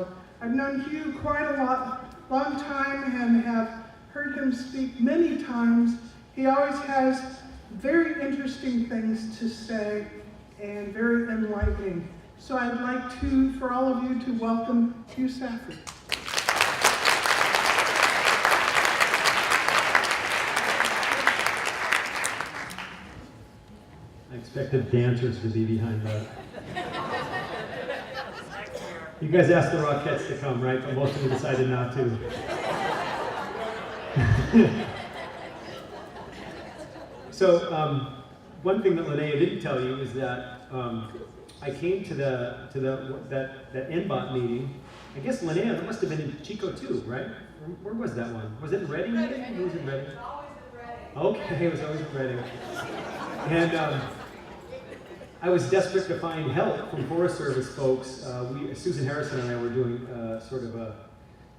I've known Hugh quite a long time and have heard him speak many times. He always has very interesting things to say and very enlightening. So I'd like to, for all of you, to welcome Hugh Safford. I expected dancers to be behind that. You guys asked the Rockettes to come, right? But most of you decided not to. So one thing that Linnea didn't tell you is that I came to that NBOT meeting. I guess Linnea, that must have been in Chico too, right? Where was that one? Was it in Reading? It was in Reading. Always in Reading. Okay, it was always in Reading. And I was desperate to find help from Forest Service folks. Susan Harrison and I were doing sort of a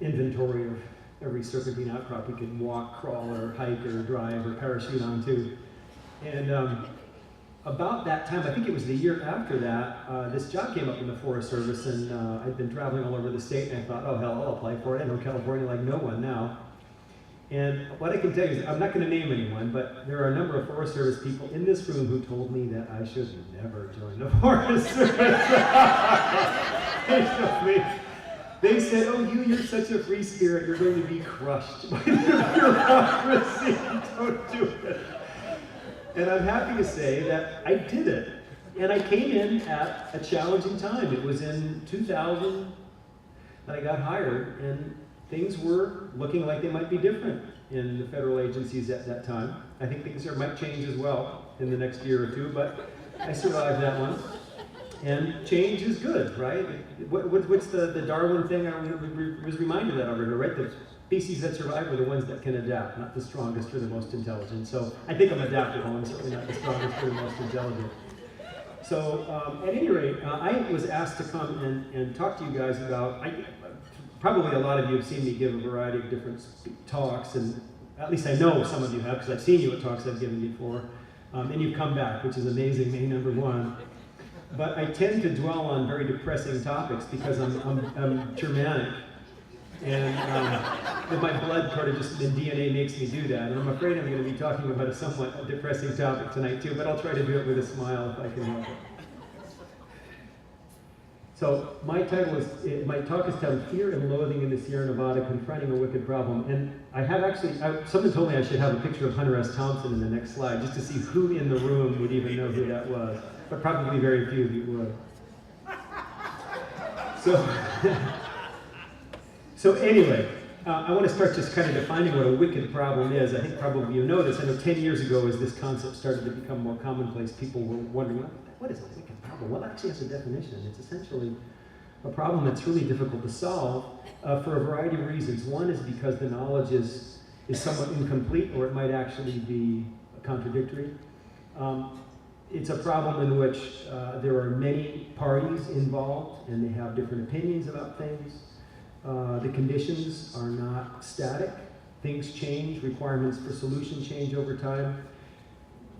inventory of every serpentine outcrop we could walk, crawl, or hike, or drive, or parachute onto. And about that time, I think it was the year after that, this job came up in the Forest Service, and I'd been traveling all over the state, and I thought, oh hell, I'll apply for it. I know California like no one now. And what I can tell you is, I'm not going to name anyone, but there are a number of Forest Service people in this room who told me that I should never join the Forest Service. They said, oh, you're such a free spirit, you're going to be crushed by the bureaucracy, don't do it. And I'm happy to say that I did it. And I came in at a challenging time. It was in 2000 that I got hired, and things were looking like they might be different in the federal agencies at that time. I think things might change as well in the next year or two, but I survived that one. And change is good, right? What's the Darwin thing? I was reminded that over here, right? The species that survive are the ones that can adapt, not the strongest or the most intelligent. So I think I'm adaptable. I'm certainly not the strongest or the most intelligent. So at any rate, I was asked to come and talk to you guys about, probably a lot of you have seen me give a variety of different talks, and at least I know some of you have, because I've seen you at talks I've given before, and you've come back, which is amazing, me number one. But I tend to dwell on very depressing topics because I'm Germanic, and my blood sort of just, the DNA makes me do that, and I'm afraid I'm going to be talking about a somewhat depressing topic tonight too, but I'll try to do it with a smile if I can help it. So my talk is titled Fear and Loathing in the Sierra Nevada, Confronting a Wicked Problem. And I have actually, someone told me I should have a picture of Hunter S. Thompson in the next slide, just to see who in the room would even know who that was. But probably very few of you would. So anyway, I want to start just kind of defining what a wicked problem is. I think probably you know this. I know 10 years ago, as this concept started to become more commonplace, people were wondering, what is a wicked problem? Well, it actually has a definition. It's essentially a problem that's really difficult to solve for a variety of reasons. One is because the knowledge is somewhat incomplete, or it might actually be contradictory. It's a problem in which there are many parties involved, and they have different opinions about things. The conditions are not static. Things change, requirements for solution change over time.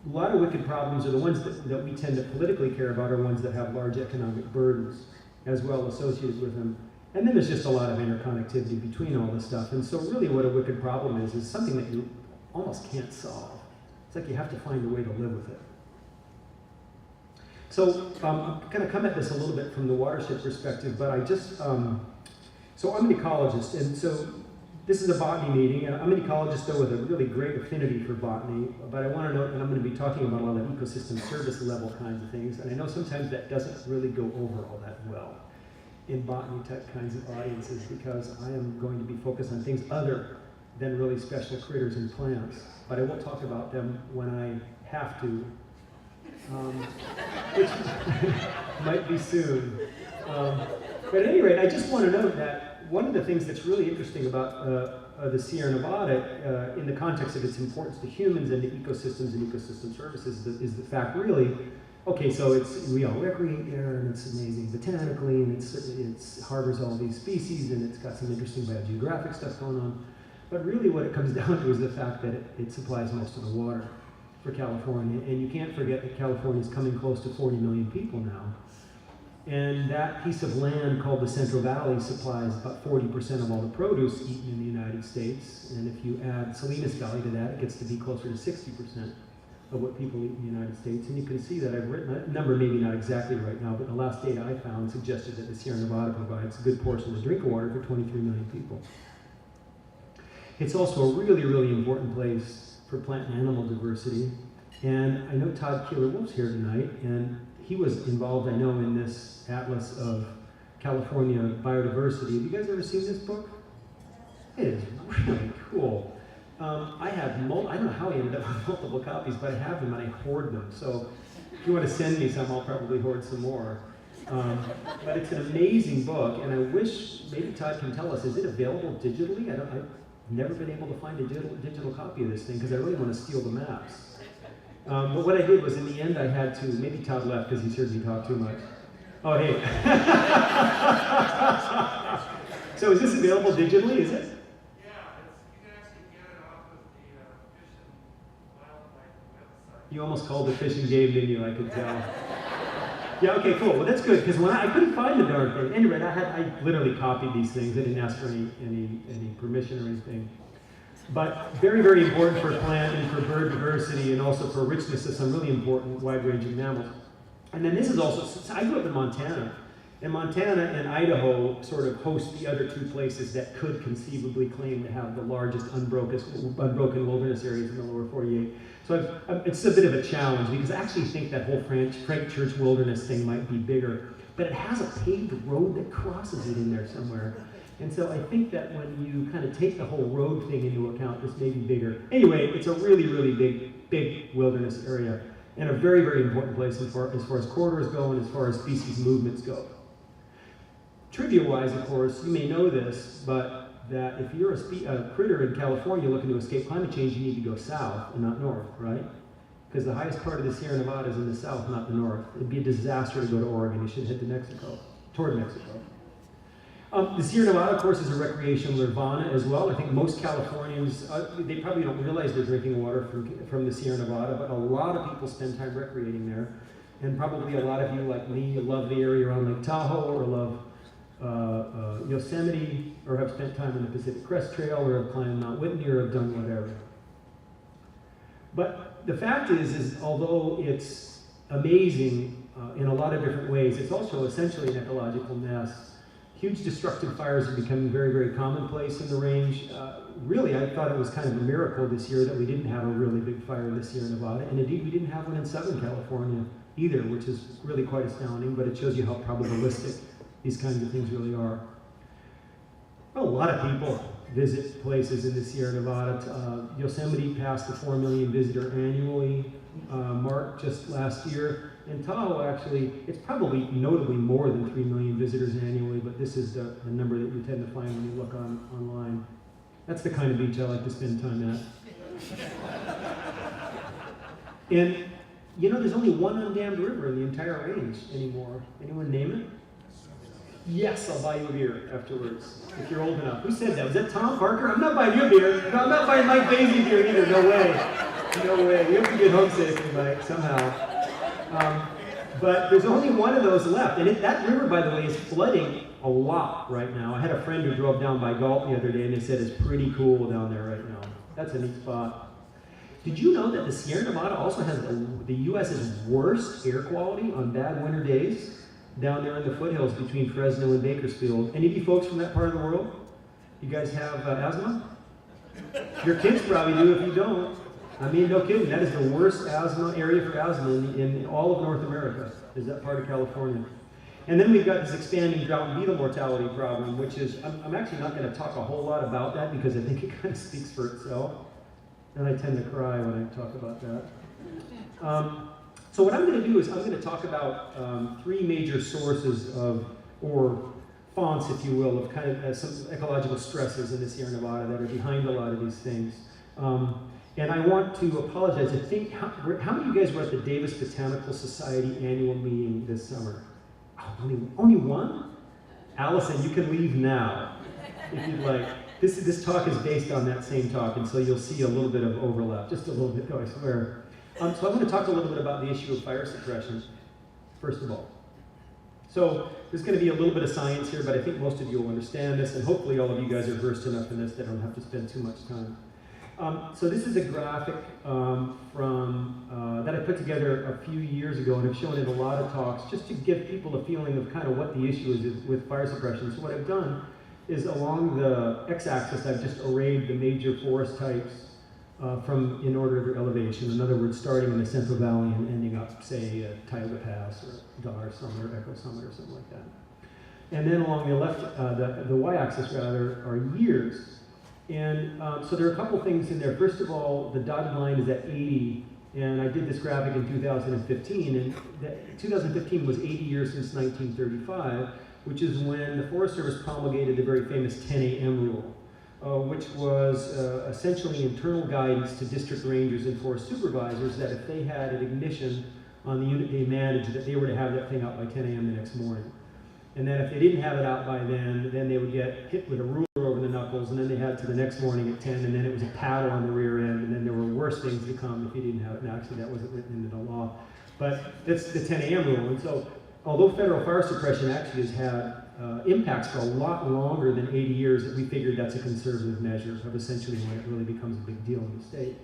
A lot of wicked problems are the ones that we tend to politically care about, are ones that have large economic burdens as well associated with them. And then there's just a lot of interconnectivity between all this stuff. And so really what a wicked problem is something that you almost can't solve. It's like you have to find a way to live with it. So I'm going to come at this a little bit from the watershed perspective, but I just, so I'm an ecologist, and so this is a botany meeting, and I'm an ecologist though with a really great affinity for botany, but I want to note that I'm going to be talking about a lot of ecosystem service level kinds of things, and I know sometimes that doesn't really go over all that well in botany type kinds of audiences, because I am going to be focused on things other than really special critters and plants, but I will talk about them when I have to, which might be soon. But at any rate, I just want to note that one of the things that's really interesting about the Sierra Nevada in the context of its importance to humans and to ecosystems and ecosystem services is the fact really, okay, so we all recreate there, and it's amazing botanically, and it harbors all these species, and it's got some interesting biogeographic stuff going on. But really what it comes down to is the fact that it supplies most of the water for California, and you can't forget that California is coming close to 40 million people now. And that piece of land called the Central Valley supplies about 40% of all the produce eaten in the United States. And if you add Salinas Valley to that, it gets to be closer to 60% of what people eat in the United States. And you can see that I've written a number, maybe not exactly right now, but the last data I found suggested that the Sierra Nevada provides a good portion of drinking water for 23 million people. It's also a really, really important place for plant and animal diversity. And I know Todd Keeler-Wolf's here tonight, and he was involved, I know, in this Atlas of California Biodiversity. Have you guys ever seen this book? It is really cool. I have, I don't know how he ended up with multiple copies, but I have them and I hoard them. So if you want to send me some, I'll probably hoard some more. But it's an amazing book, and I wish, maybe Todd can tell us, is it available digitally? I've never been able to find a digital copy of this thing because I really want to steal the maps. But what I did was, in the end, I had to, maybe Todd left because he's heard me talk too much. Oh, hey. So is this available digitally, is it? Yeah, you can actually get it off of the Fish and Wildlife website. You almost called it Fish and Game, didn't you? I could tell. Yeah, okay, cool. Well, that's good, because when I couldn't find the darn thing. Anyway, I literally copied these things. I didn't ask for any permission or anything. But very, very important for plant and for bird diversity, and also for richness of some really important wide-ranging mammals. And then this is also, so I grew up in Montana. And Montana and Idaho sort of host the other two places that could conceivably claim to have the largest unbroken wilderness areas in the lower 48. So it's a bit of a challenge, because I actually think that whole Frank Church wilderness thing might be bigger. But it has a paved road that crosses it in there somewhere. And so I think that when you kind of take the whole road thing into account, this may be bigger. Anyway, it's a really, really big wilderness area, and a very, very important place as far as corridors go and as far as species movements go. Trivia-wise, of course, you may know this, but that if you're a critter in California looking to escape climate change, you need to go south and not north, right? Because the highest part of the Sierra Nevada is in the south, not the north. It'd be a disaster to go to Oregon. You should head to Mexico, toward Mexico. The Sierra Nevada, of course, is a recreational nirvana as well. I think most Californians, they probably don't realize they're drinking water from the Sierra Nevada, but a lot of people spend time recreating there. And probably a lot of you, like me, love the area around Lake Tahoe, or love Yosemite, or have spent time on the Pacific Crest Trail, or have climbed Mount Whitney, or have done whatever. But the fact is although it's amazing in a lot of different ways, it's also essentially an ecological mess. Huge destructive fires are becoming very, very commonplace in the range. Really, I thought it was kind of a miracle this year that we didn't have a really big fire in the Sierra Nevada, and indeed we didn't have one in Southern California either, which is really quite astounding, but it shows you how probabilistic these kinds of things really are. Well, a lot of people visit places in the Sierra Nevada. Yosemite passed the 4 million visitor annually mark just last year. In Tahoe, actually, it's probably notably more than 3 million visitors annually, but this is the number that you tend to find when you look online. That's the kind of beach I like to spend time at. And, you know, there's only one undammed river in the entire range anymore. Anyone name it? Yes, I'll buy you a beer afterwards, if you're old enough. Who said that? Was that Tom Parker? I'm not buying you a beer. No, I'm not buying Mike Basie a beer either. No way. No way. You have to get home safely, Mike, somehow. But there's only one of those left. And that river, by the way, is flooding a lot right now. I had a friend who drove down by Galt the other day, and they said it's pretty cool down there right now. That's a neat spot. Did you know that the Sierra Nevada also has the U.S.'s worst air quality on bad winter days? Down there in the foothills between Fresno and Bakersfield. Any of you folks from that part of the world? You guys have asthma? Your kids probably do if you don't. I mean, no kidding, that is the worst asthma area for asthma in all of North America, is that part of California. And then we've got this expanding drought and beetle mortality problem, which is, I'm actually not going to talk a whole lot about that because I think it kind of speaks for itself. And I tend to cry when I talk about that. So what I'm going to do is I'm going to talk about 3 major sources of, or fonts, if you will, of kind of some ecological stresses in the Sierra Nevada that are behind a lot of these things. And I want to apologize. I think, how many of you guys were at the Davis Botanical Society annual meeting this summer? Oh, only one? Allison, you can leave now if you'd like. This talk is based on that same talk, and so you'll see a little bit of overlap, just a little bit, though, I swear. So I'm going to talk a little bit about the issue of fire suppression, first of all. So there's going to be a little bit of science here, but I think most of you will understand this, and hopefully all of you guys are versed enough in this that I don't have to spend too much time. So this is a graphic that I put together a few years ago, and I've shown in a lot of talks just to give people a feeling of kind of what the issue is with fire suppression. So what I've done is along the x-axis, I've just arrayed the major forest types in order of their elevation. In other words, starting in the Central Valley and ending up, say, at Tioga Pass or Dar Summit or Echo Summit or something like that. And then along the left, the y-axis rather, are years. And so there are a couple things in there. First of all, the dotted line is at 80, and I did this graphic in 2015, and 2015 was 80 years since 1935, which is when the Forest Service promulgated the very famous 10 a.m. rule, which was essentially internal guidance to district rangers and forest supervisors that if they had an ignition on the unit they managed, that they were to have that thing out by 10 a.m. the next morning. And then if they didn't have it out by then they would get hit with a ruler over the knuckles, and then they had to the next morning at 10, and then it was a paddle on the rear end, and then there were worse things to come if you didn't have it. And actually, that wasn't written into the law. But that's the 10 a.m. rule. And so, although federal fire suppression actually has had impacts for a lot longer than 80 years, that we figured that's a conservative measure of essentially when it really becomes a big deal in the state.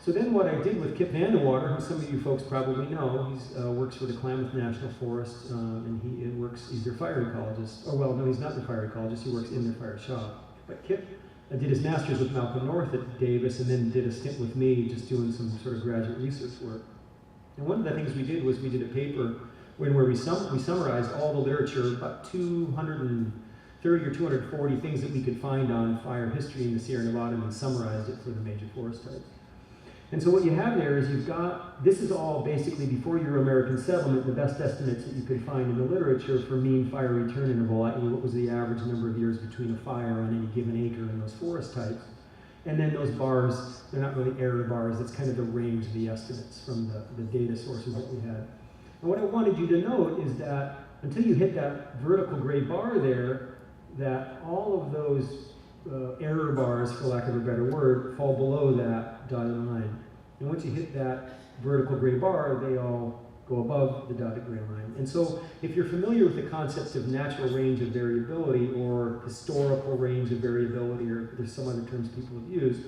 So then what I did with Kip Vandewater, who some of you folks probably know, he works for the Klamath National Forest, and he's their fire ecologist. Oh, well, no, he's not the fire ecologist, he works in their fire shop. But Kip did his master's with Malcolm North at Davis, and then did a stint with me just doing some sort of graduate research work. And one of the things we did was we did a paper where we summarized all the literature, about 230 or 240 things that we could find on fire history in the Sierra Nevada, and summarized it for the major forest types. And so what you have there is this is all basically before Euro-American settlement, the best estimates that you could find in the literature for mean fire return interval, i.e. what was the average number of years between a fire on any given acre in those forest types. And then those bars, they're not really error bars, it's kind of the range of the estimates from the data sources that we had. And what I wanted you to note is that until you hit that vertical gray bar there, that all of those error bars, for lack of a better word, fall below that dotted line. And once you hit that vertical gray bar, they all go above the dotted gray line. And so if you're familiar with the concept of natural range of variability or historical range of variability, or there's some other terms people have used,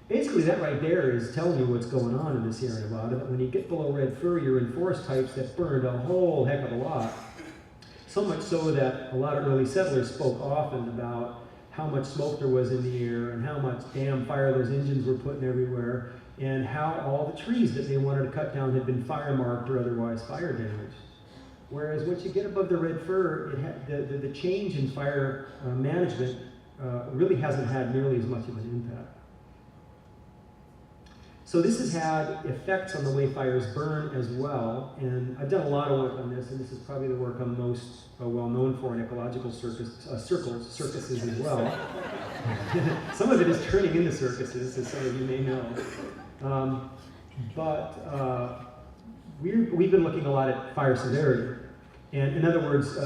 basically that right there is telling you what's going on in the Sierra Nevada, that when you get below red fir, you're in forest types that burned a whole heck of a lot. So much so that a lot of early settlers spoke often about how much smoke there was in the air and how much damn fire those engines were putting everywhere, and how all the trees that they wanted to cut down had been fire marked or otherwise fire damaged. Whereas once you get above the red fir, the change in fire management really hasn't had nearly as much of an impact. So this has had effects on the way fires burn as well, and I've done a lot of work on this, and this is probably the work I'm most well known for in ecological circuses as well. Some of it is turning into circuses, as some of you may know. We've been looking a lot at fire severity, and in other words,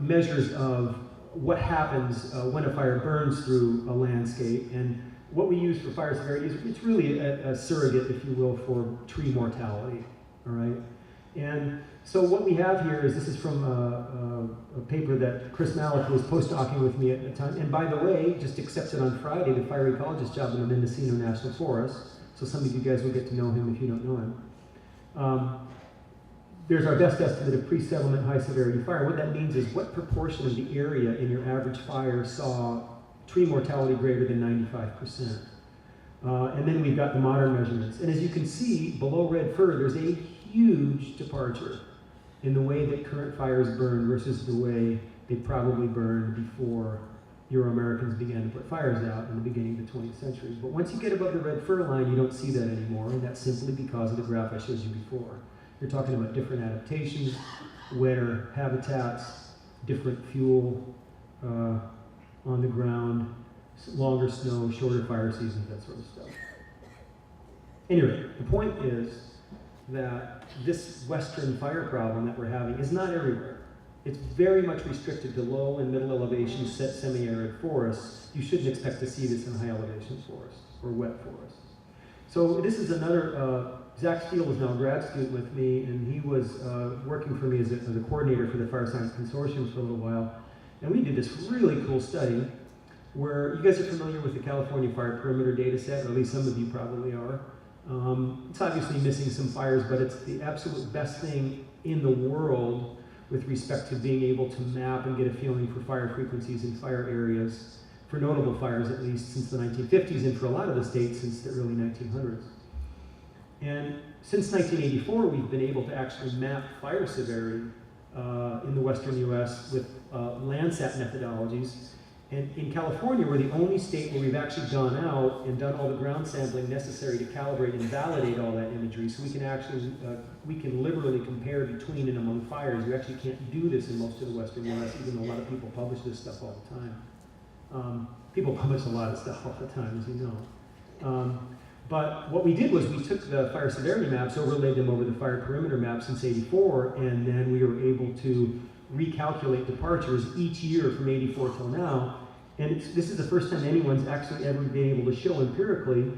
measures of what happens when a fire burns through a landscape. And what we use for fire severity is it's really a surrogate, if you will, for tree mortality, all right? And so what we have here is, this is from a paper that Chris Malik was postdocing with me at the time, and by the way, just accepted on Friday the fire ecologist job in the Mendocino National Forest, so some of you guys will get to know him if you don't know him. There's our best estimate of pre-settlement high severity fire. What that means is what proportion of the area in your average fire saw tree mortality greater than 95%. And then we've got the modern measurements. And as you can see, below red fir, there's a huge departure in the way that current fires burn versus the way they probably burned before Euro-Americans began to put fires out in the beginning of the 20th century. But once you get above the red fir line, you don't see that anymore, and that's simply because of the graph I showed you before. You're talking about different adaptations, wetter habitats, different fuel on the ground, longer snow, shorter fire seasons, that sort of stuff. Anyway, the point is that this western fire problem that we're having is not everywhere. It's very much restricted to low and middle elevation semi-arid forests. You shouldn't expect to see this in high elevation forests or wet forests. So this is another Zach Steele is now a grad student with me, and he was working for me as a coordinator for the Fire Science Consortium for a little while. And we did this really cool study where, you guys are familiar with the California Fire Perimeter data set, or at least some of you probably are. It's obviously missing some fires, but it's the absolute best thing in the world with respect to being able to map and get a feeling for fire frequencies in fire areas, for notable fires at least since the 1950s, and for a lot of the states since the early 1900s. And since 1984, we've been able to actually map fire severity in the western US with Landsat methodologies. And in California, we're the only state where we've actually gone out and done all the ground sampling necessary to calibrate and validate all that imagery, so we can actually, we can liberally compare between and among fires. You actually can't do this in most of the western US, even though a lot of people publish this stuff all the time. People publish a lot of stuff all the time, as you know. But what we did was we took the fire severity maps, overlaid them over the fire perimeter maps since '84, and then we were able to recalculate departures each year from '84 till now. And this is the first time anyone's actually ever been able to show empirically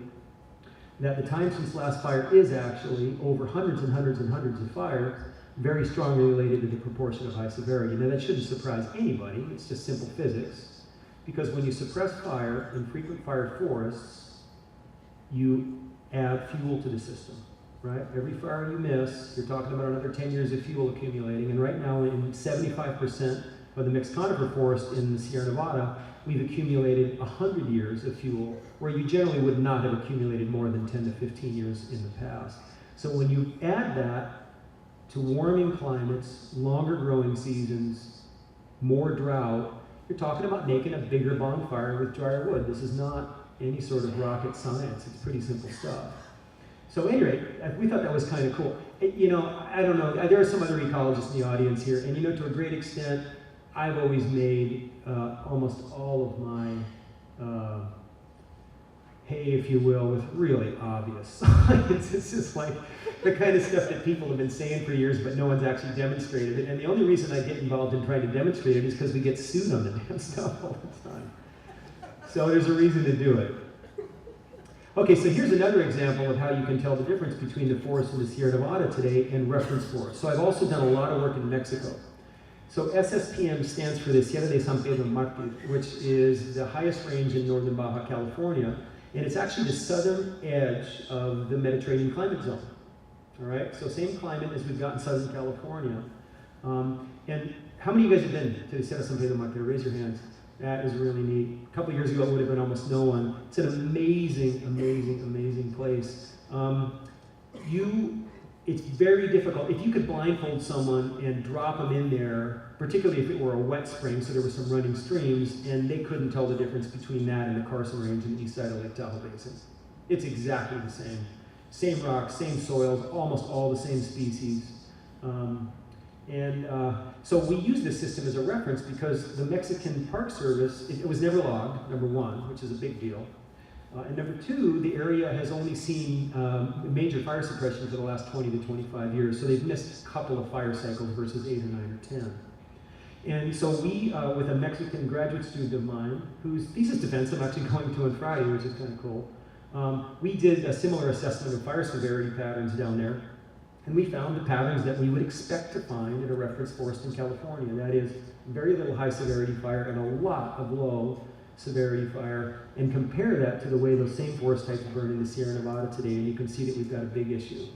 that the time since last fire is actually over hundreds and hundreds and hundreds of fires, very strongly related to the proportion of high severity. Now that shouldn't surprise anybody, it's just simple physics. Because when you suppress fire in frequent fire forests, you add fuel to the system, right? Every fire you miss, you're talking about another 10 years of fuel accumulating. And right now, in 75% of the mixed conifer forest in the Sierra Nevada, we've accumulated 100 years of fuel, where you generally would not have accumulated more than 10 to 15 years in the past. So when you add that to warming climates, longer growing seasons, more drought, you're talking about making a bigger bonfire with drier wood. This is not any sort of rocket science. It's pretty simple stuff. So at any rate, we thought that was kind of cool. You know, I don't know, there are some other ecologists in the audience here, and you know, to a great extent, I've always made almost all of my hay, if you will, with really obvious science. It's just like the kind of stuff that people have been saying for years, but no one's actually demonstrated it. And the only reason I get involved in trying to demonstrate it is because we get sued on the damn stuff all the time. So there's a reason to do it. Okay, so here's another example of how you can tell the difference between the forest in the Sierra Nevada today and reference forest. So I've also done a lot of work in Mexico. So SSPM stands for the Sierra de San Pedro Martir, which is the highest range in northern Baja California, and it's actually the southern edge of the Mediterranean climate zone. All right, so same climate as we've got in Southern California. And how many of you guys have been to the Sierra de San Pedro Martir? Raise your hands. That is really neat. A couple years ago, it would have been almost no one. It's an amazing, amazing, amazing place. It's very difficult. If you could blindfold someone and drop them in there, particularly if it were a wet spring, so there were some running streams, and they couldn't tell the difference between that and the Carson Range in the east side of Lake Tahoe Basin. It's exactly the same. Same rocks, same soils, almost all the same species. So we use this system as a reference because the Mexican Park Service, it was never logged, number one, which is a big deal. And number two, the area has only seen major fire suppression for the last 20 to 25 years, so they've missed a couple of fire cycles versus 8 or 9 or 10. And so we, with a Mexican graduate student of mine, whose thesis defense I'm actually going to on Friday, which is kind of cool, we did a similar assessment of fire severity patterns down there. And we found the patterns that we would expect to find in a reference forest in California. That is, very little high severity fire and a lot of low severity fire, and compare that to the way those same forest types burn in the Sierra Nevada today, and you can see that we've got a big issue.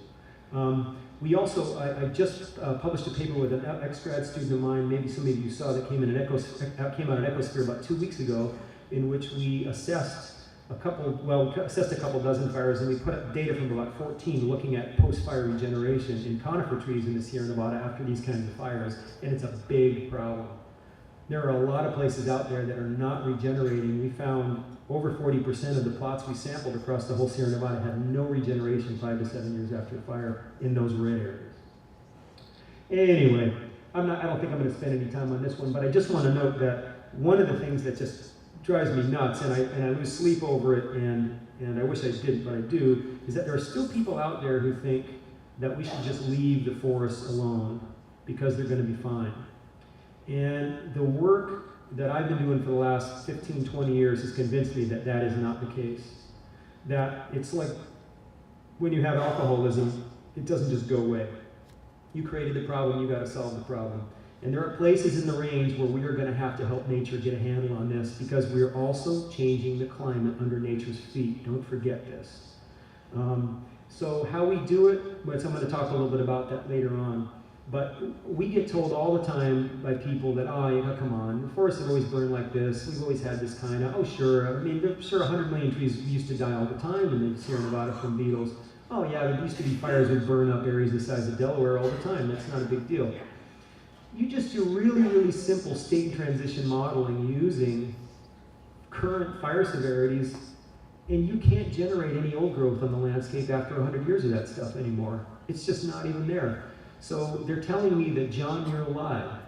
We also, I just published a paper with an ex-grad student of mine, maybe some of you saw, that came out in Ecosphere about 2 weeks ago, in which we assessed a couple dozen fires, and we put up data from about 14 looking at post-fire regeneration in conifer trees in the Sierra Nevada after these kinds of fires, and it's a big problem. There are a lot of places out there that are not regenerating. We found over 40% of the plots we sampled across the whole Sierra Nevada had no regeneration 5 to 7 years after fire in those red areas. Anyway, I don't think I'm going to spend any time on this one, but I just want to note that one of the things that just drives me nuts, and I lose sleep over it, and I wish I didn't, but I do, is that there are still people out there who think that we should just leave the forests alone because they're going to be fine. And the work that I've been doing for the last 15, 20 years has convinced me that that is not the case. That it's like when you have alcoholism, it doesn't just go away. You created the problem, you got to solve the problem. And there are places in the range where we are going to have to help nature get a handle on this, because we are also changing the climate under nature's feet. Don't forget this. So how we do it, which I'm going to talk a little bit about that later on. But we get told all the time by people that, oh, yeah, come on, the forests have always burned like this. We've always had this kind of, oh, sure. I mean, there's sure 100 million trees used to die all the time, and they hear about it from beetles. Oh, yeah, there used to be fires that would burn up areas the size of Delaware all the time. That's not a big deal. You just do really, really simple state and transition modeling using current fire severities, and you can't generate any old growth on the landscape after 100 years of that stuff anymore. It's just not even there. So they're telling me that John Muir lied,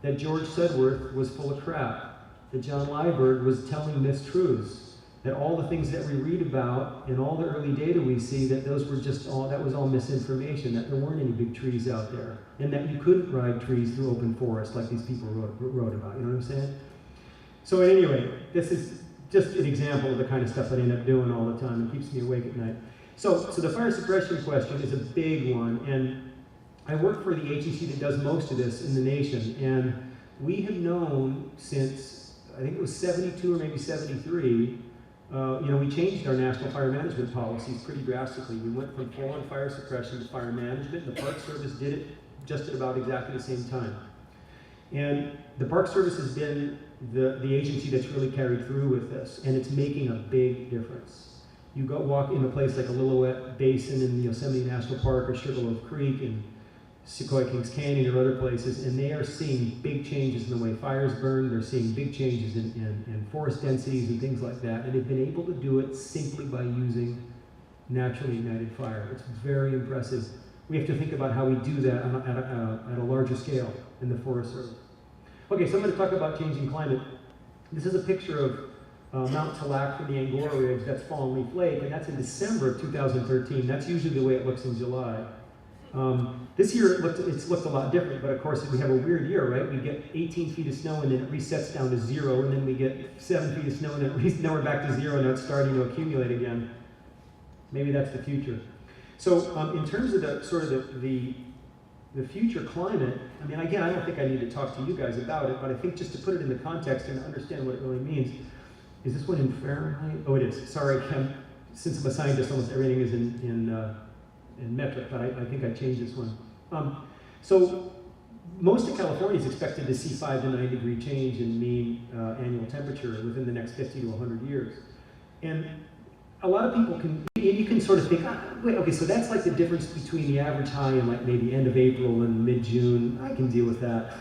that George Sedgworth was full of crap, that John Liebert was telling mistruths, that all the things that we read about and all the early data we see, that those were just all, that was all misinformation, that there weren't any big trees out there, and that you couldn't ride trees through open forest like these people wrote about, you know what I'm saying? So at any rate, this is just an example of the kind of stuff I end up doing all the time. It keeps me awake at night. So the fire suppression question is a big one, and I work for the agency that does most of this in the nation, and we have known since, I think it was 72 or maybe 73, we changed our national fire management policies pretty drastically. We went from full-on fire suppression to fire management. The Park Service did it just at about exactly the same time. And the Park Service has been the agency that's really carried through with this, and it's making a big difference. You go walk in a place like a Lillooet Basin in the Yosemite National Park or Sugarloaf Creek and Sequoia Kings Canyon or other places, and they are seeing big changes in the way fires burn. They're seeing big changes in forest densities and things like that, and they've been able to do it simply by using naturally ignited fire. It's very impressive. We have to think about how we do that at a larger scale in the Forest Service. Okay, so I'm going to talk about changing climate. This is a picture of Mount Tallac from the Angora Ridge. That's Fallen Leaf Lake, and that's in December of 2013. That's usually the way it looks in July. This year it's looked a lot different, but of course we have a weird year, right? We get 18 feet of snow and then it resets down to 0, and then we get 7 feet of snow and then now we're back to 0, and now it's starting to accumulate again. Maybe that's the future. So in terms of the future climate, I mean, again, I don't think I need to talk to you guys about it, but I think just to put it into context and understand what it really means. Is this one in Fahrenheit? Oh, it is. Sorry, since I'm a scientist, almost everything is in metric, but I think I changed this one. So most of California is expected to see 5 to 9 degree change in mean annual temperature within the next 50 to 100 years. And a lot of people you can sort of think, wait, okay, so that's like the difference between the average high and like maybe end of April and mid-June. I can deal with that.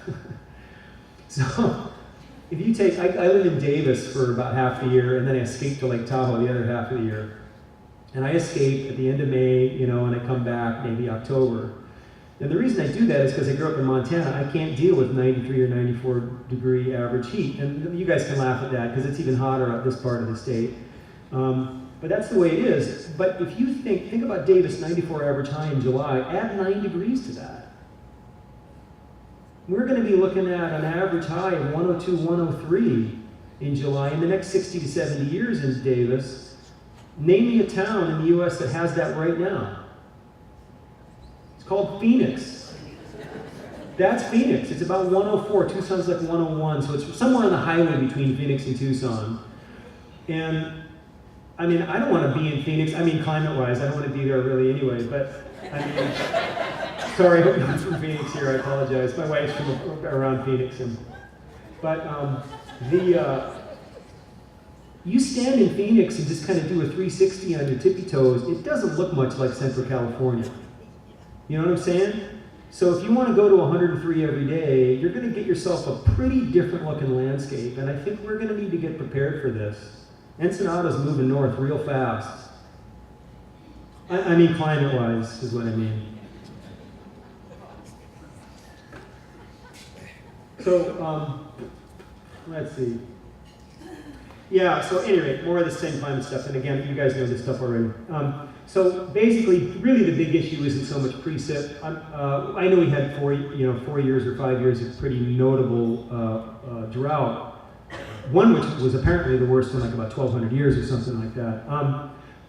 So if you take, I live in Davis for about half the year, and then I escape to Lake Tahoe the other half of the year. And I escape at the end of May, and I come back maybe October. And the reason I do that is because I grew up in Montana. I can't deal with 93 or 94 degree average heat. And you guys can laugh at that because it's even hotter up this part of the state. But that's the way it is. But if you think about Davis, 94 average high in July, add 9 degrees to that. We're going to be looking at an average high of 102, 103 in July. In the next 60 to 70 years in Davis, name me a town in the U.S. that has that right now. It's called Phoenix. That's Phoenix. It's about 104. Tucson's like 101, so it's somewhere on the highway between Phoenix and Tucson. And I mean, I don't want to be in Phoenix. I mean, climate-wise, I don't want to be there really anyway. But I mean, sorry, I hope no one's from Phoenix here. I apologize. My wife's from around Phoenix, you stand in Phoenix and just kind of do a 360 on your tippy toes. It doesn't look much like Central California. You know what I'm saying? So if you want to go to 103 every day, you're going to get yourself a pretty different looking landscape. And I think we're going to need to get prepared for this. Ensenada's moving north real fast. I mean climate-wise is what I mean. So, let's see. Yeah, so anyway, more of the same climate stuff. And again, you guys know this stuff already. So basically, really the big issue isn't so much precip. I know we had 4 years or 5 years of pretty notable drought. One which was apparently the worst in like about 1,200 years or something like that.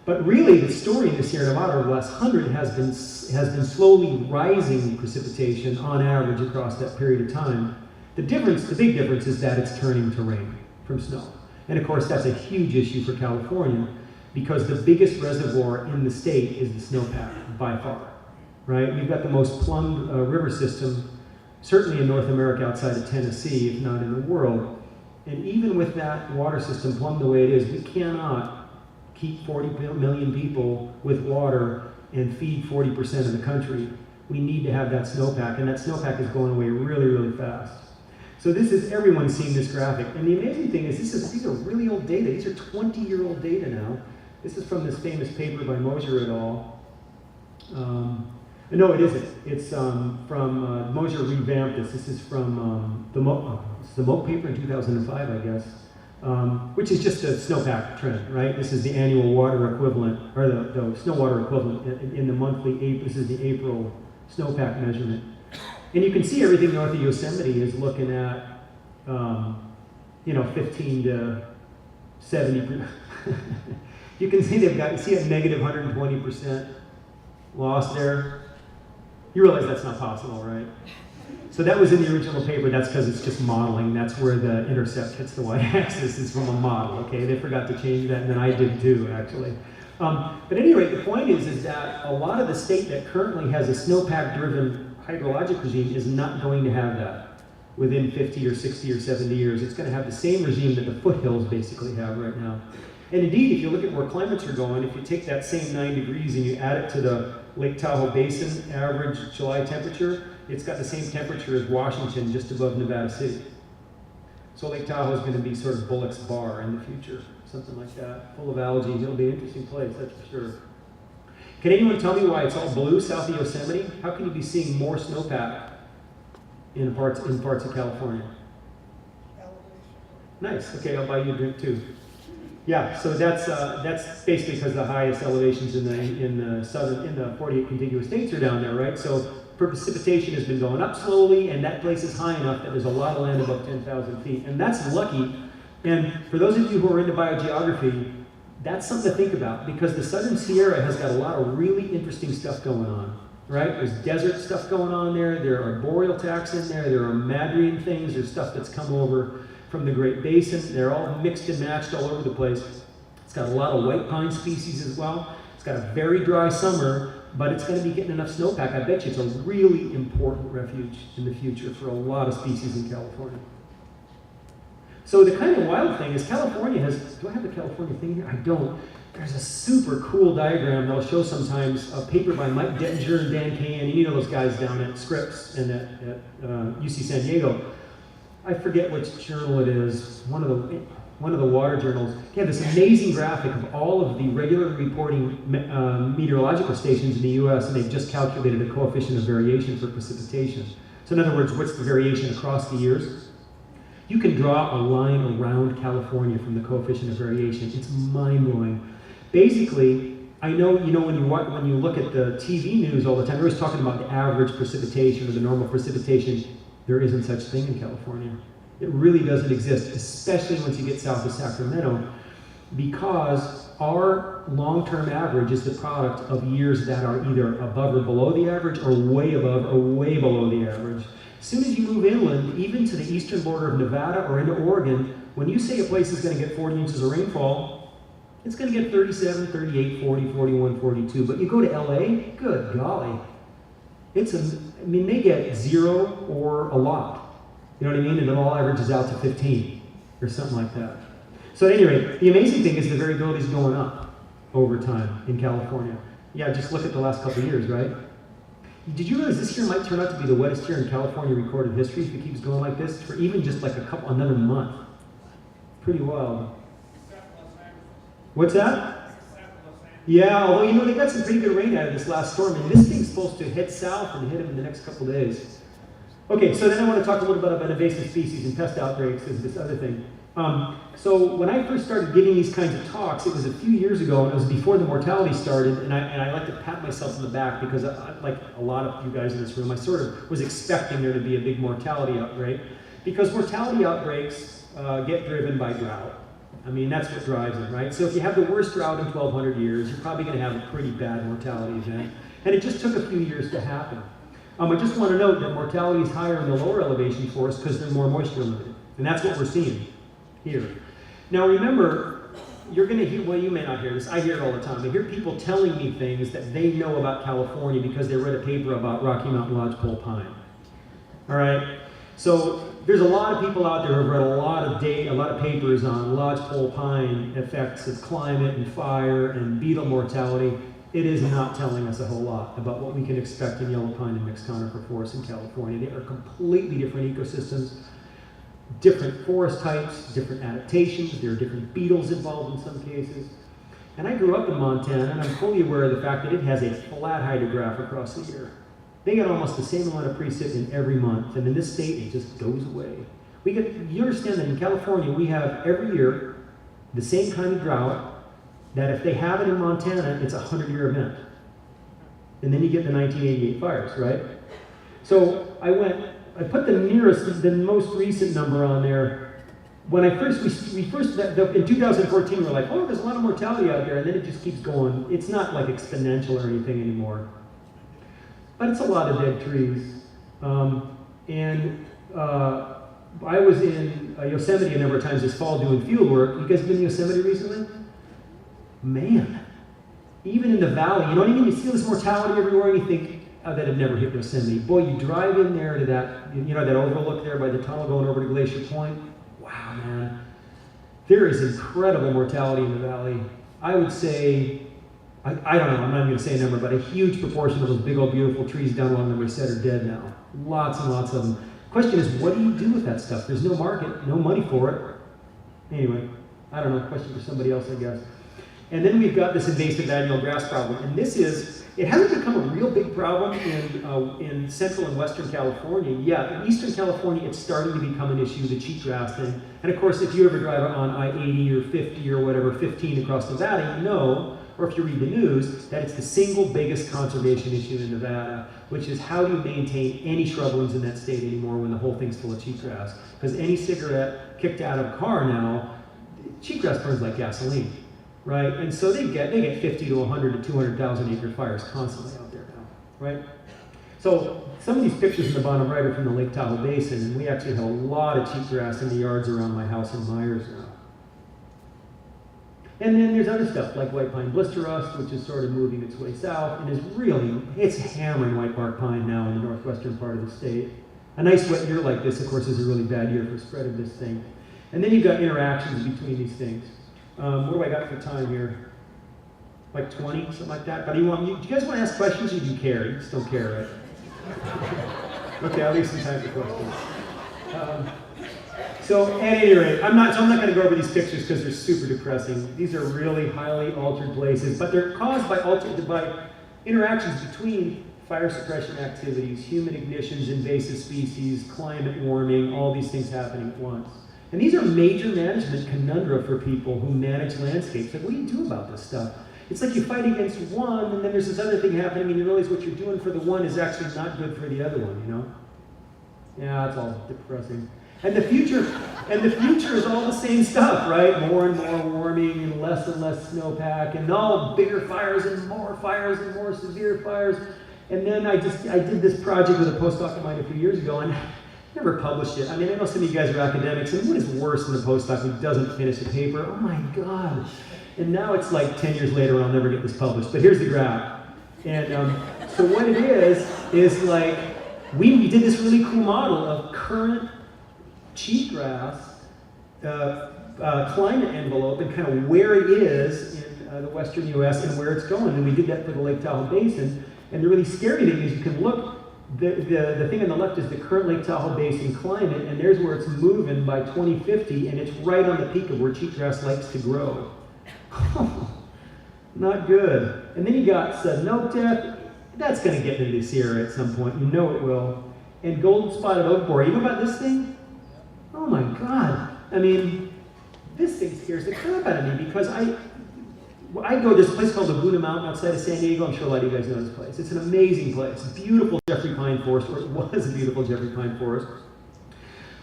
But really, the story in the Sierra Nevada over the last 100 has been slowly rising precipitation on average across that period of time. The big difference is that it's turning to rain from snow. And of course, that's a huge issue for California because the biggest reservoir in the state is the snowpack by far, right? We've got the most plumbed river system, certainly in North America outside of Tennessee, if not in the world. And even with that water system plumbed the way it is, we cannot keep 40 million people with water and feed 40% of the country. We need to have that snowpack, and that snowpack is going away really, really fast. So everyone's seeing this graphic. And the amazing thing is these are really old data. These are 20-year-old data now. This is from this famous paper by Mosier et al. No, it isn't. It's from Mosier revamped this. This is from the Moak paper in 2005, I guess. Which is just a snowpack trend, right? This is the annual water equivalent, or the snow water equivalent in the monthly, this is the April snowpack measurement. And you can see everything north of Yosemite is looking at, 15 to 70. You can see see a negative 120% loss there. You realize that's not possible, right? So that was in the original paper. That's because it's just modeling. That's where the intercept hits the y-axis. It's from a model, okay? They forgot to change that, and then I did too, actually. But at any rate, the point is that a lot of the state that currently has a snowpack-driven hydrologic regime is not going to have that within 50 or 60 or 70 years. It's going to have the same regime that the foothills basically have right now. And indeed, if you look at where climates are going, if you take that same 9 degrees and you add it to the Lake Tahoe Basin average July temperature, it's got the same temperature as Washington, just above Nevada City. So Lake Tahoe is going to be sort of Bullock's Bar in the future, something like that, full of algae. It'll be an interesting place, that's for sure. Can anyone tell me why it's all blue south of Yosemite? How can you be seeing more snowpack in parts of California? Nice. Okay, I'll buy you a drink too. Yeah, so that's basically because the highest elevations in the 48 contiguous states are down there, right? So precipitation has been going up slowly, and that place is high enough that there's a lot of land above 10,000 feet, and that's lucky. And for those of you who are into biogeography, that's something to think about because the Southern Sierra has got a lot of really interesting stuff going on, right? There's desert stuff going on there. There are boreal taxa in there. There are madrine things. There's stuff that's come over from the Great Basin. They're all mixed and matched all over the place. It's got a lot of white pine species as well. It's got a very dry summer, but it's going to be getting enough snowpack. I bet you it's a really important refuge in the future for a lot of species in California. So the kind of wild thing is California has, do I have the California thing here? I don't. There's a super cool diagram that I'll show sometimes, a paper by Mike Dettinger and Dan Cahan. You know those guys down at Scripps and at UC San Diego. I forget which journal it is, one of the water journals. They have this amazing graphic of all of the regularly reporting meteorological stations in the US, and they've just calculated a coefficient of variation for precipitation. So in other words, what's the variation across the years? You can draw a line around California from the coefficient of variation. It's mind-blowing. Basically, I know, when you look at the TV news all the time, they're always talking about the average precipitation or the normal precipitation. There isn't such thing in California. It really doesn't exist, especially once you get south of Sacramento, because our long-term average is the product of years that are either above or below the average or way above or way below the average. As soon as you move inland, even to the eastern border of Nevada or into Oregon, when you say a place is going to get 40 inches of rainfall, it's going to get 37, 38, 40, 41, 42. But you go to LA, good golly. They get 0 or a lot. You know what I mean? And it all averages out to 15 or something like that. So at any rate, the amazing thing is the variability is going up over time in California. Yeah, just look at the last couple of years, right? Did you realize this year might turn out to be the wettest year in California recorded history if it keeps going like this for even just like another month? Pretty wild. What's that? Yeah, although they got some pretty good rain out of this last storm, and this thing's supposed to head south and hit them in the next couple days. Okay, so then I want to talk a little bit about invasive species and pest outbreaks is this other thing. So when I first started giving these kinds of talks, it was a few years ago, and it was before the mortality started, and I like to pat myself on the back because like a lot of you guys in this room, I sort of was expecting there to be a big mortality outbreak, because mortality outbreaks get driven by drought. I mean, that's what drives it, right? So if you have the worst drought in 1,200 years, you're probably going to have a pretty bad mortality event. And it just took a few years to happen. I just want to note that mortality is higher in the lower elevation forests because they're more moisture limited. And that's what we're seeing here. Now remember, you're going to hear, well, you may not hear this, I hear it all the time. I hear people telling me things that they know about California because they read a paper about Rocky Mountain lodgepole pine. All right? So there's a lot of people out there who have read a lot of papers on lodgepole pine effects of climate and fire and beetle mortality. It is not telling us a whole lot about what we can expect in yellow pine and mixed conifer forests in California. They are completely different ecosystems, different forest types, different adaptations. There are different beetles involved in some cases. And I grew up in Montana, and I'm fully aware of the fact that it has a flat hydrograph across the year. They get almost the same amount of precip in every month, and in this state, it just goes away. You understand that in California, we have every year the same kind of drought, that if they have it in Montana, it's a 100-year event. And then you get the 1988 fires, right? So I put the most recent number on there. When in 2014, we're like, oh, there's a lot of mortality out there, and then it just keeps going. It's not like exponential or anything anymore. But it's a lot of dead trees. I was in Yosemite a number of times this fall doing field work. You guys been to Yosemite recently? Man, even in the valley, you know what I mean? You see this mortality everywhere and you think, oh, that had never hit Yosemite. Boy, you drive in there to that, that overlook there by the tunnel going over to Glacier Point. Wow, man. There is incredible mortality in the valley. I would say, I don't know, I'm not even going to say a number, but a huge proportion of those big old beautiful trees down along the Merced are dead now. Lots and lots of them. Question is, what do you do with that stuff? There's no market, no money for it. Anyway, I don't know, question for somebody else, I guess. And then we've got this invasive annual grass problem. And it hasn't become a real big problem in central and western California yet. In eastern California, it's starting to become an issue, the cheatgrass thing. And of course, if you ever drive on I-80 or 50 or whatever, 15 across Nevada, you know, or if you read the news, that it's the single biggest conservation issue in Nevada, which is how do you maintain any shrublands in that state anymore when the whole thing's full of cheatgrass? Because any cigarette kicked out of a car now, cheatgrass burns like gasoline. Right, and so they get 50 to 100 to 200,000 acre fires constantly out there now, right? So some of these pictures in the bottom right are from the Lake Tahoe Basin, and we actually have a lot of cheatgrass in the yards around my house in Myers now. And then there's other stuff like white pine blister rust, which is sort of moving its way south, and it's hammering white bark pine now in the northwestern part of the state. A nice wet year like this, of course, is a really bad year for spread of this thing. And then you've got interactions between these things. What do I got for time here? Like 20, something like that? But do you guys want to ask questions or do you care? You just don't care, right? Okay, I'll leave some time for questions. So at any rate, I'm not going to go over these pictures because they're super depressing. These are really highly altered places, but they're caused by interactions between fire suppression activities, human ignitions, invasive species, climate warming, all these things happening at once. And these are major management conundra for people who manage landscapes. Like, what do you do about this stuff? It's like you fight against one, and then there's this other thing happening, and you realize what you're doing for the one is actually not good for the other one, you know? Yeah, it's all depressing. And the future is all the same stuff, right? More and more warming, and less snowpack, and all bigger fires and more severe fires. And then I did this project with a postdoc of mine a few years ago, and never published it. I mean, I know some of you guys are academics, and what is worse than a postdoc who doesn't finish a paper? Oh my God. And now it's like 10 years later, I'll never get this published. But here's the graph. And so what it is like, we did this really cool model of current cheatgrass climate envelope and kind of where it is in the western US and where it's going. And we did that for the Lake Tahoe Basin. And the really scary thing is you can look, the thing on the left is the current Lake Tahoe Basin climate, and there's where it's moving by 2050, and it's right on the peak of where cheatgrass likes to grow. Not good. And then you got sudden oak death. That's going to get into the Sierra at some point. You know it will. And golden spotted oak borer. You know about this thing? Oh my God. I mean, this thing scares the crap out of me because I go, there's a place called Laguna Mountain outside of San Diego. I'm sure a lot of you guys know this place. It's an amazing place. Beautiful Jeffrey pine forest, or it was a beautiful Jeffrey pine forest.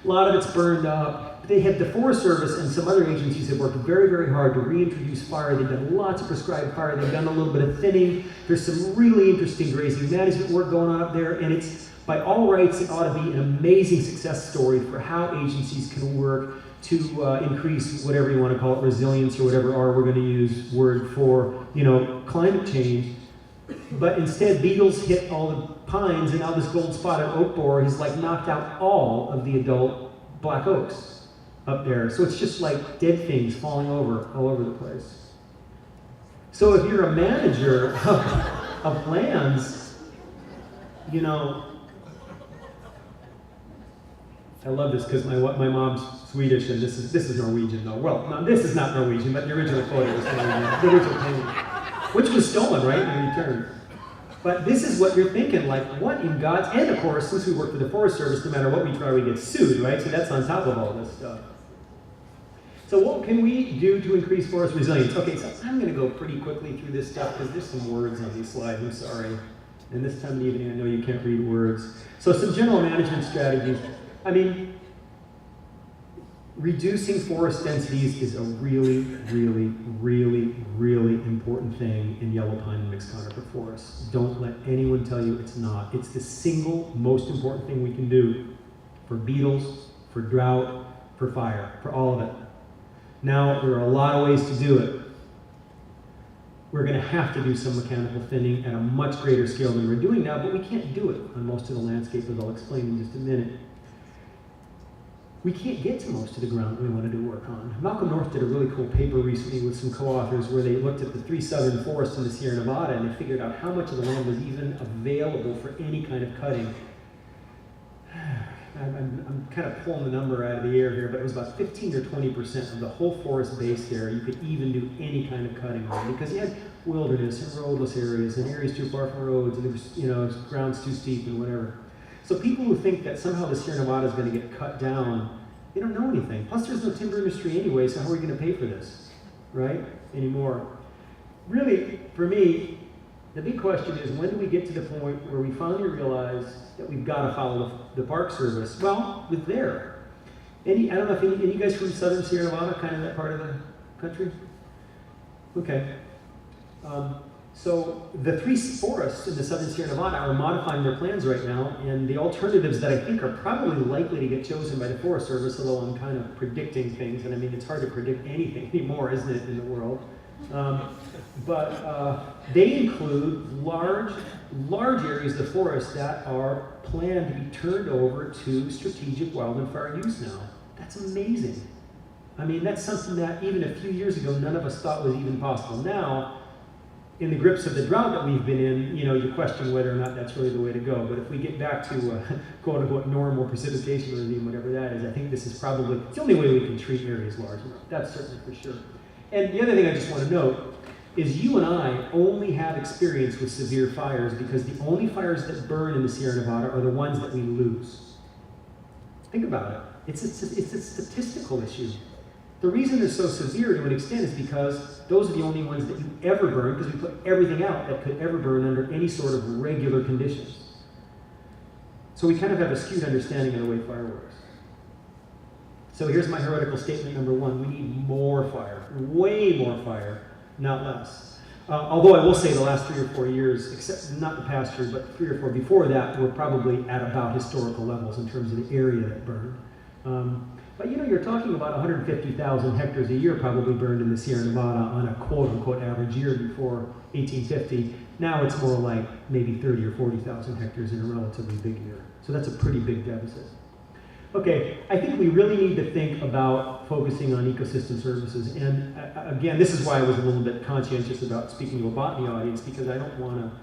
A lot of it's burned up. The Forest Service and some other agencies have worked very, very hard to reintroduce fire. They've done lots of prescribed fire. They've done a little bit of thinning. There's some really interesting grazing management work going on up there, and it's, by all rights, it ought to be an amazing success story for how agencies can work to increase whatever you want to call it, resilience or whatever R we're going to use word for, climate change. But instead, beetles hit all the pines, and now this gold-spotted oak borer has like knocked out all of the adult black oaks up there. So it's just like dead things falling over all over the place. So if you're a manager of lands, I love this because my mom's Swedish and this is Norwegian though. Well, no, this is not Norwegian, but the original photo was Norwegian, the original painting, which was stolen, right, in return. But this is what you're thinking, like, what in God's, and of course, since we work for the Forest Service, no matter what we try, we get sued, right? So that's on top of all this stuff. So what can we do to increase forest resilience? Okay, so I'm going to go pretty quickly through this stuff because there's some words on these slides, I'm sorry. And this time of the evening, I know you can't read words. So some general management strategies. I mean, reducing forest densities is a really, really, really, really important thing in yellow pine and mixed conifer forests. Don't let anyone tell you it's not. It's the single most important thing we can do for beetles, for drought, for fire, for all of it. Now, there are a lot of ways to do it. We're going to have to do some mechanical thinning at a much greater scale than we're doing now, but we can't do it on most of the landscape, as I'll explain in just a minute. We can't get to most of the ground we want to do work on. Malcolm North did a really cool paper recently with some co-authors where they looked at the 3 southern forests in the Sierra Nevada and they figured out how much of the land was even available for any kind of cutting. I'm kind of pulling the number out of the air here, but it was about 15 or 20% of the whole forest base there you could even do any kind of cutting on, because you had wilderness and roadless areas and areas too far from roads and there was, grounds too steep and whatever. So people who think that somehow the Sierra Nevada is going to get cut down, they don't know anything. Plus there's no timber industry anyway, so how are we going to pay for this, right, anymore? Really, for me, the big question is, when do we get to the point where we finally realize that we've got to follow the Park Service? Well, it's there. I don't know if any of you guys from southern Sierra Nevada, kind of that part of the country? Okay. So the 3 forests in the southern Sierra Nevada are modifying their plans right now, and the alternatives that I think are probably likely to get chosen by the Forest Service, although I'm kind of predicting things, and I mean, it's hard to predict anything anymore, isn't it, in the world? But they include large areas of the forest that are planned to be turned over to strategic wildland fire use now. That's amazing. I mean, that's something that even a few years ago, none of us thought was even possible. Now, in the grips of the drought that we've been in, you question whether or not that's really the way to go. But if we get back to quote-unquote normal precipitation regime, whatever that is, I think this is probably the only way we can treat areas large enough. That's certainly for sure. And the other thing I just want to note is you and I only have experience with severe fires because the only fires that burn in the Sierra Nevada are the ones that we lose. Think about it. It's a statistical issue. The reason they're so severe to an extent is because those are the only ones that you ever burn, because we put everything out that could ever burn under any sort of regular conditions. So we kind of have a skewed understanding of the way fire works. So here's my heretical statement number 1. We need more fire, way more fire, not less. Although I will say the last 3 or 4 years, except not the past year, but 3 or 4 before that, we're probably at about historical levels in terms of the area that burned. But you're talking about 150,000 hectares a year probably burned in the Sierra Nevada on a quote-unquote average year before 1850. Now it's more like maybe 30 or 40,000 hectares in a relatively big year. So that's a pretty big deficit. Okay, I think we really need to think about focusing on ecosystem services. And again, this is why I was a little bit conscientious about speaking to a botany audience, because I don't want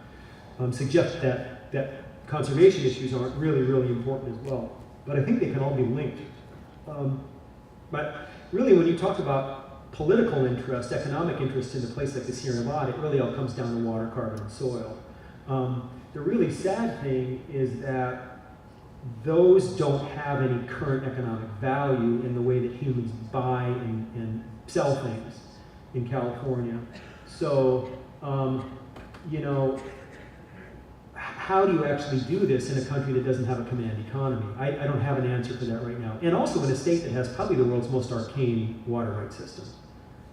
to suggest that conservation issues aren't really, really important as well. But I think they can all be linked. But really, when you talk about political interest, economic interest in a place like the Sierra Nevada, it really all comes down to water, carbon, and soil. The really sad thing is that those don't have any current economic value in the way that humans buy and sell things in California. So, how do you actually do this in a country that doesn't have a command economy? I don't have an answer for that right now. And also in a state that has probably the world's most arcane water rights system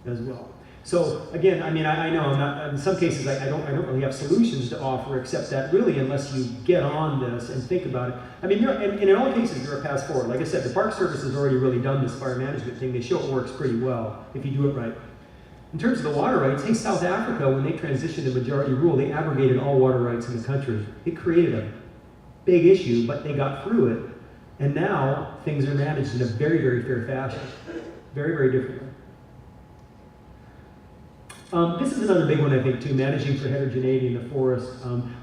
as well. So again, I mean, I know I'm not, in some cases I don't really have solutions to offer, except that really unless you get on this and think about it. I mean, and in all cases there are paths forward. Like I said, the Park Service has already really done this fire management thing. They show it works pretty well if you do it right. In terms of the water rights, hey, South Africa, when they transitioned to majority rule, they abrogated all water rights in the country. It created a big issue, but they got through it. And now things are managed in a very, very fair fashion. Very, very differently. This is another big one, I think, too, managing for heterogeneity in the forest.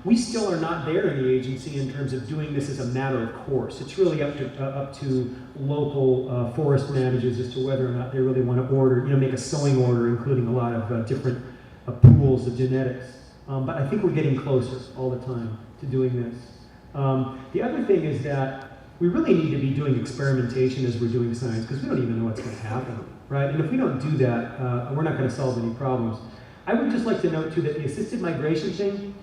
We still are not there in the agency in terms of doing this as a matter of course. It's really up to local forest managers as to whether or not they really want to order, make a sowing order, including a lot of different pools of genetics. But I think we're getting closer all the time to doing this. The other thing is that we really need to be doing experimentation as we're doing science, because we don't even know what's going to happen, right? And if we don't do that, we're not going to solve any problems. I would just like to note, too, that the assisted migration thing,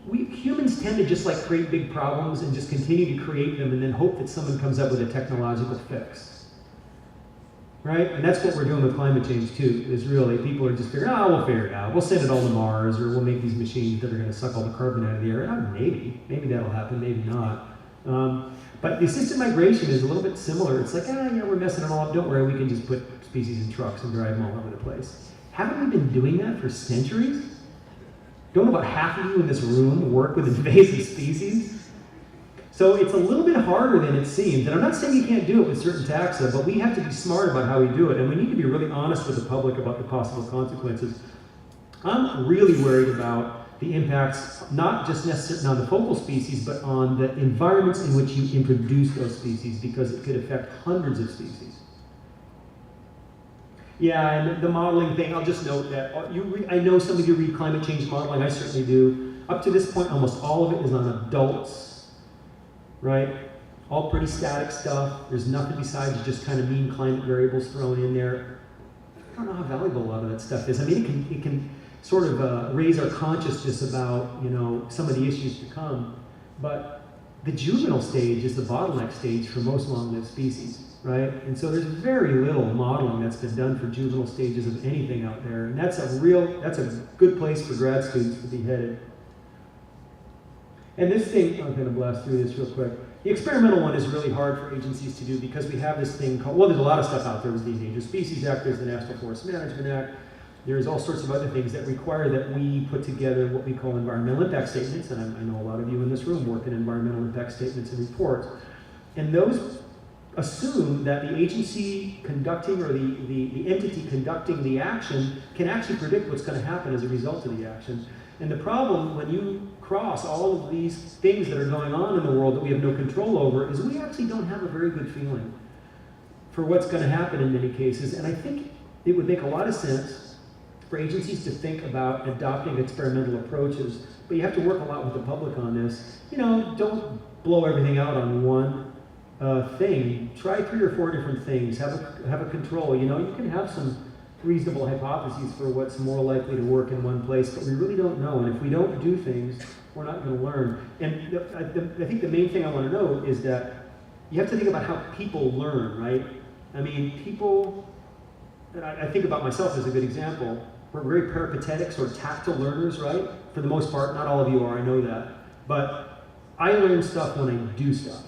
we humans tend to just create big problems and just continue to create them and then hope that someone comes up with a technological fix, right? And that's what we're doing with climate change, too, is really people are just figuring, we'll figure it out. We'll send it all to Mars, or we'll make these machines that are going to suck all the carbon out of the air. Maybe that'll happen, maybe not. But the assisted migration is a little bit similar. It's like, we're messing it all up. Don't worry, we can just put species in trucks and drive them all over the place. Haven't we been doing that for centuries? Don't about half of you in this room work with invasive species? So it's a little bit harder than it seems. And I'm not saying you can't do it with certain taxa, but we have to be smart about how we do it. And we need to be really honest with the public about the possible consequences. I'm really worried about the impacts, not just necessarily on the focal species, but on the environments in which you introduce those species, because it could affect hundreds of species. Yeah, and the modeling thing, I'll just note that I know some of you read climate change modeling, I certainly do. Up to this point, almost all of it is on adults, right? All pretty static stuff. There's nothing besides just kind of mean climate variables thrown in there. I don't know how valuable a lot of that stuff is. I mean, it can sort of raise our consciousness about, some of the issues to come. But the juvenile stage is the bottleneck stage for most long-lived species, right? And so there's very little modeling that's been done for juvenile stages of anything out there. And that's a good place for grad students to be headed. And this thing, I'm going to blast through this real quick. The experimental one is really hard for agencies to do because we have this thing called, there's a lot of stuff out there. There's the Endangered Species Act, there's the National Forest Management Act, there's all sorts of other things that require that we put together what we call environmental impact statements, and I know a lot of you in this room work in environmental impact statements and reports. And those assume that the agency conducting or the entity conducting the action can actually predict what's going to happen as a result of the action. And the problem when you cross all of these things that are going on in the world that we have no control over is we actually don't have a very good feeling for what's going to happen in many cases. And I think it would make a lot of sense for agencies to think about adopting experimental approaches, but you have to work a lot with the public on this. Don't blow everything out on one thing. Try 3 or 4 different things. Have a control. You can have some reasonable hypotheses for what's more likely to work in one place, but we really don't know. And if we don't do things, we're not going to learn. And I think the main thing I want to know is that you have to think about how people learn, right? I mean, people, and I think about myself as a good example. We're very peripatetic, sort of tactile learners, right? For the most part, not all of you are, I know that. But I learn stuff when I do stuff,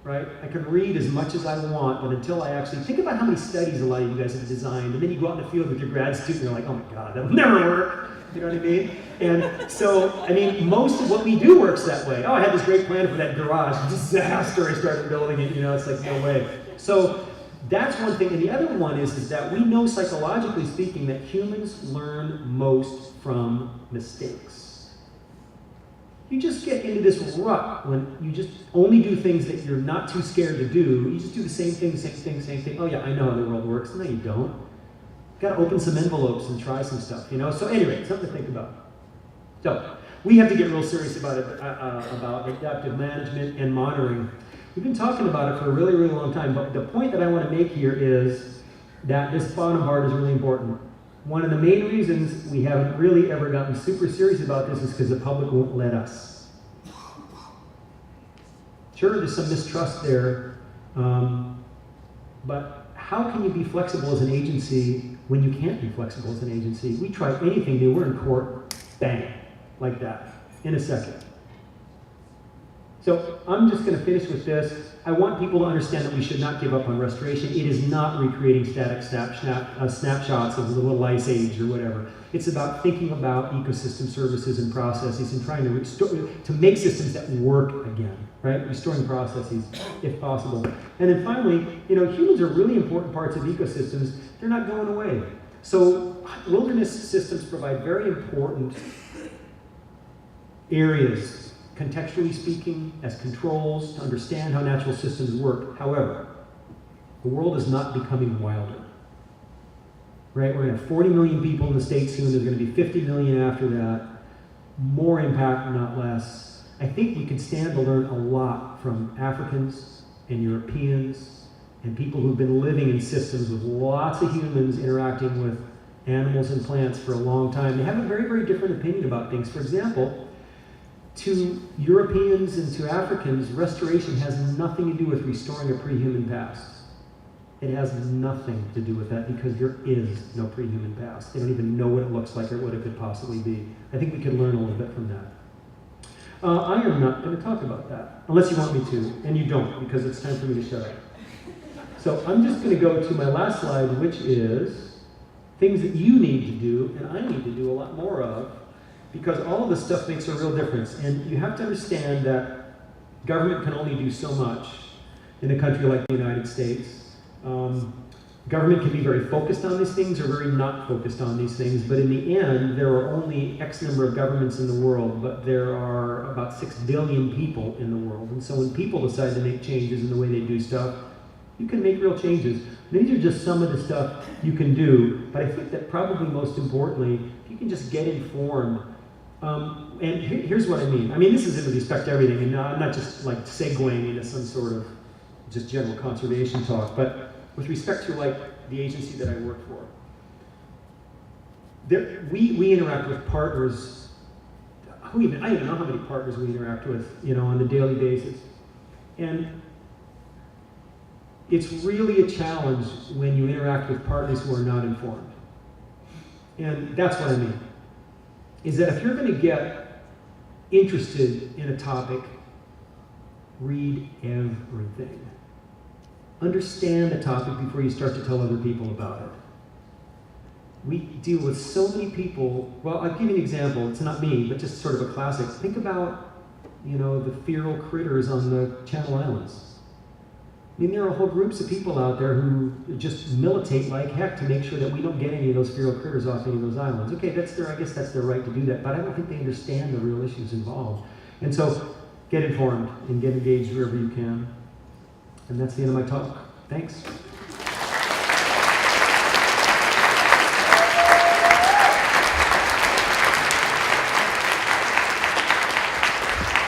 right? I can read as much as I want, but until I actually, think about how many studies a lot of you guys have designed, and then you go out in the field with your grad student, and you're like, oh my God, that'll never work. You know what I mean? And so, most of what we do works that way. I had this great plan for that garage, disaster, I started building it, it's like, no way. So, that's one thing, and the other one is that we know psychologically speaking that humans learn most from mistakes. You just get into this rut when you just only do things that you're not too scared to do. You just do the same thing. Oh yeah, I know how the world works. No, you don't. You gotta open some envelopes and try some stuff, So anyway, something to think about. So, we have to get real serious about adaptive management and monitoring. We've been talking about it for a really, really long time, but the point that I want to make here is that this bottom part is really important. One of the main reasons we haven't really ever gotten super serious about this is because the public won't let us. Sure, there's some mistrust there, but how can you be flexible as an agency when you can't be flexible as an agency? We try anything new, we're in court, bang, like that, in a second. So I'm just going to finish with this. I want people to understand that we should not give up on restoration. It is not recreating static snapshots of the little ice age or whatever. It's about thinking about ecosystem services and processes and trying to restore, to make systems that work again, right? Restoring processes, if possible. And then finally, humans are really important parts of ecosystems. They're not going away. So wilderness systems provide very important areas, contextually speaking, as controls to understand how natural systems work. However, the world is not becoming wilder. Right? We're going to have 40 million people in the States soon. There's going to be 50 million after that. More impact, not less. I think we can stand to learn a lot from Africans and Europeans and people who've been living in systems with lots of humans interacting with animals and plants for a long time. They have a very, very different opinion about things. For example, to Europeans and to Africans, restoration has nothing to do with restoring a pre-human past. It has nothing to do with that because there is no pre-human past. They don't even know what it looks like or what it could possibly be. I think we could learn a little bit from that. I am not going to talk about that, unless you want me to, and you don't, because it's time for me to shut up. So I'm just going to go to my last slide, which is things that you need to do, and I need to do a lot more of, because all of this stuff makes a real difference. And you have to understand that government can only do so much in a country like the United States. Government can be very focused on these things or very not focused on these things, but in the end, there are only X number of governments in the world, but there are about 6 billion people in the world. And so when people decide to make changes in the way they do stuff, you can make real changes. These are just some of the stuff you can do, but I think that probably most importantly, you can just get informed. And here's what I mean. I mean, this is in respect to everything, and I'm not just like segueing into some sort of just general conservation talk, but with respect to like the agency that I work for. We interact with partners. I don't even know how many partners we interact with, on a daily basis. And it's really a challenge when you interact with partners who are not informed. And that's what I mean. Is that if you're going to get interested in a topic, read everything. Understand the topic before you start to tell other people about it. We deal with so many people. Well, I'll give you an example. It's not me, but just sort of a classic. Think about, the feral critters on the Channel Islands. I mean, there are whole groups of people out there who just militate like heck to make sure that we don't get any of those feral critters off any of those islands. Okay, I guess that's their right to do that, but I don't think they understand the real issues involved. And so, get informed and get engaged wherever you can. And that's the end of my talk. Thanks.